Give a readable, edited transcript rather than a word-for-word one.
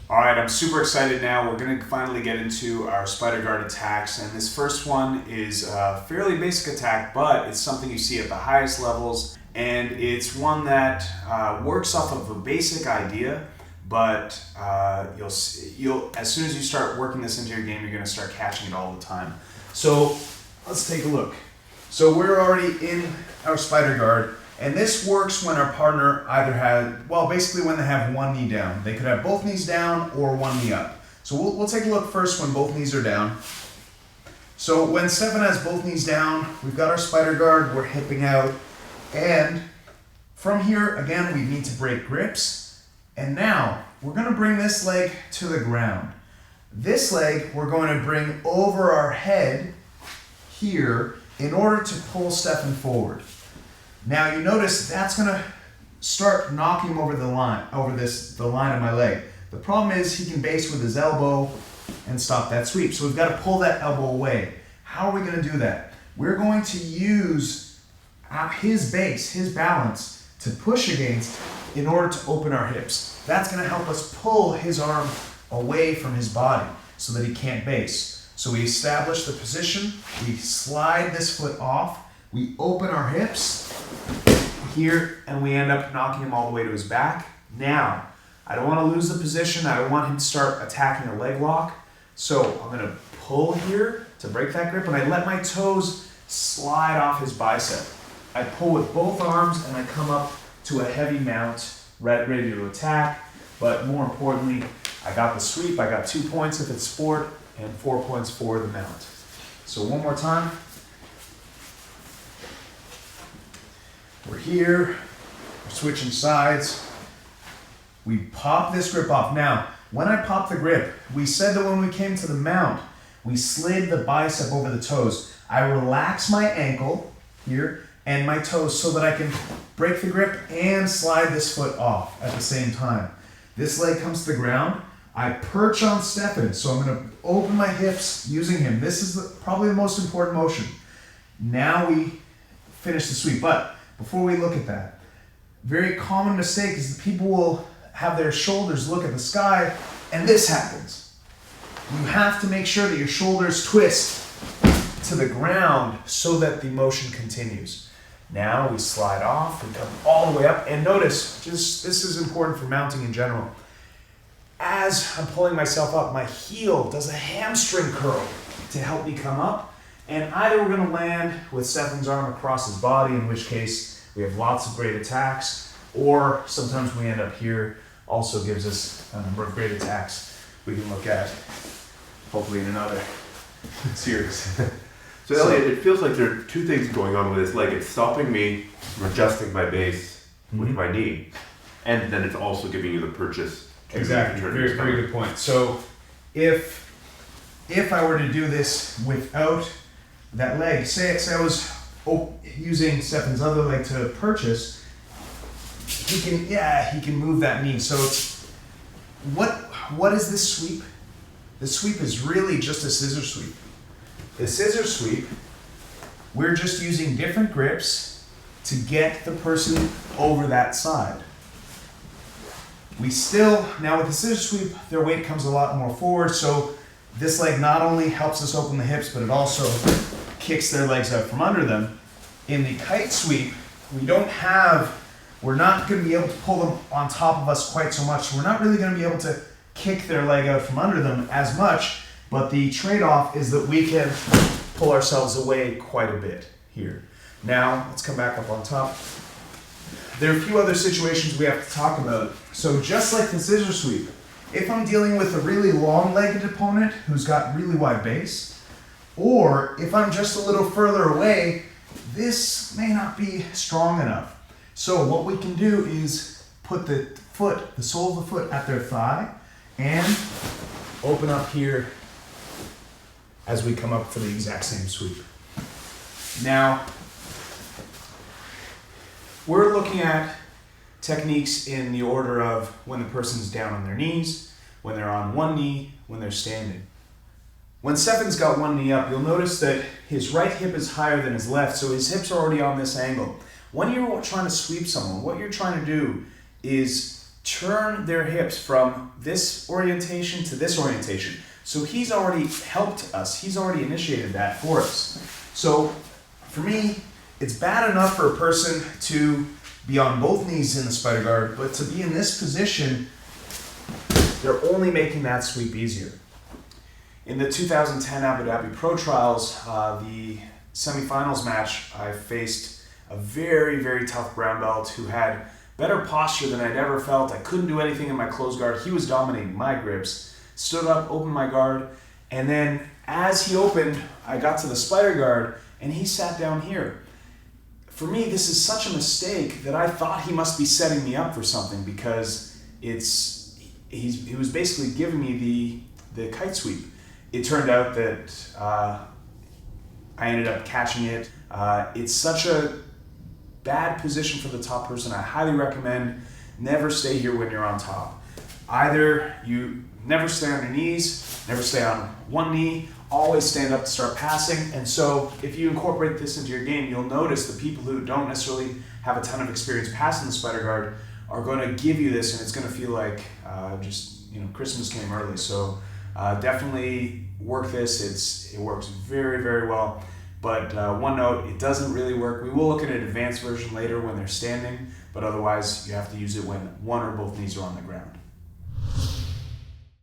All right, I'm super excited now. We're gonna finally get into our spider guard attacks, and this first one is a fairly basic attack, but it's something you see at the highest levels, and it's one that works off of a basic idea, but you'll as soon as you start working this into your game, you're gonna start catching it all the time. So let's take a look. So we're already in our spider guard. And this works when our partner either has, well, basically when they have one knee down. They could have both knees down or one knee up. So we'll take a look first when both knees are down. So when Stephan has both knees down, we've got our spider guard, we're hipping out. And from here, again, we need to break grips. And now we're gonna bring this leg to the ground. This leg we're going to bring over our head here in order to pull Stephan forward. Now you notice that's gonna start knocking him over the line, the line of my leg. The problem is he can base with his elbow and stop that sweep. So we've got to pull that elbow away. How are we gonna do that? We're going to use his base, his balance, to push against in order to open our hips. That's gonna help us pull his arm away from his body so that he can't base. So we establish the position, we slide this foot off, we open our hips here, and we end up knocking him all the way to his back. Now, I don't want to lose the position. I don't want him to start attacking a leg lock. So I'm going to pull here to break that grip, and I let my toes slide off his bicep. I pull with both arms, and I come up to a heavy mount, ready to attack. But more importantly, I got the sweep. I got 2 points if it's sport, and 4 points for the mount. So one more time. We're here, we're switching sides. We pop this grip off. Now, when I pop the grip, we said that when we came to the mount, we slid the bicep over the toes. I relax my ankle here and my toes so that I can break the grip and slide this foot off at the same time. This leg comes to the ground. I perch on Stephan, so I'm gonna open my hips using him. This is probably the most important motion. Now we finish the sweep, but before we look at that, very common mistake is that people will have their shoulders look at the sky, and this happens. You have to make sure that your shoulders twist to the ground so that the motion continues. Now we slide off, we come all the way up, and notice, this is important for mounting in general. As I'm pulling myself up, my heel does a hamstring curl to help me come up. And either we're going to land with Stephan's arm across his body, in which case we have lots of great attacks, or sometimes we end up here, also gives us a number of great attacks we can look at, hopefully in another series. So Elliot, it feels like there are two things going on with this leg. It's stopping me from adjusting my base with my knee, and then it's also giving you the purchase. Exactly, very good point. So if I were to do this without that leg, say I was using Stephan's other leg to purchase, he can move that knee. So it's, what is this sweep? The sweep is really just a scissor sweep. The scissor sweep, we're just using different grips to get the person over that side. We still, now with the scissor sweep, their weight comes a lot more forward, so this leg not only helps us open the hips, but it also kicks their legs out from under them. In the kite sweep, we're not going to be able to pull them on top of us quite so much. So we're not really going to be able to kick their leg out from under them as much, but the trade-off is that we can pull ourselves away quite a bit here. Now, let's come back up on top. There are a few other situations we have to talk about. So just like the scissor sweep, if I'm dealing with a really long-legged opponent who's got really wide base, or if I'm just a little further away, this may not be strong enough. So what we can do is put the sole of the foot at their thigh and open up here as we come up for the exact same sweep. Now, we're looking at techniques in the order of when the person's down on their knees, when they're on one knee, when they're standing. When Stephan's got one knee up, you'll notice that his right hip is higher than his left, so his hips are already on this angle. When you're trying to sweep someone, what you're trying to do is turn their hips from this orientation to this orientation. So he's already helped us. He's already initiated that for us. So for me, it's bad enough for a person to be on both knees in the spider guard, but to be in this position, they're only making that sweep easier. In the 2010 Abu Dhabi Pro Trials, the semifinals match, I faced a very, very tough brown belt who had better posture than I'd ever felt. I couldn't do anything in my closed guard. He was dominating my grips. Stood up, opened my guard, and then as he opened, I got to the spider guard, and he sat down here. For me, this is such a mistake that I thought he must be setting me up for something, because he was basically giving me the kite sweep. It turned out that I ended up catching it. It's such a bad position for the top person. I highly recommend never stay here when you're on top. Either you never stay on your knees, never stay on one knee, always stand up to start passing. And so if you incorporate this into your game, you'll notice the people who don't necessarily have a ton of experience passing the spider guard are going to give you this, and it's going to feel like Christmas came early. So definitely work this. It works very, very well. But one note, it doesn't really work. We will look at an advanced version later when they're standing, but otherwise you have to use it when one or both knees are on the ground.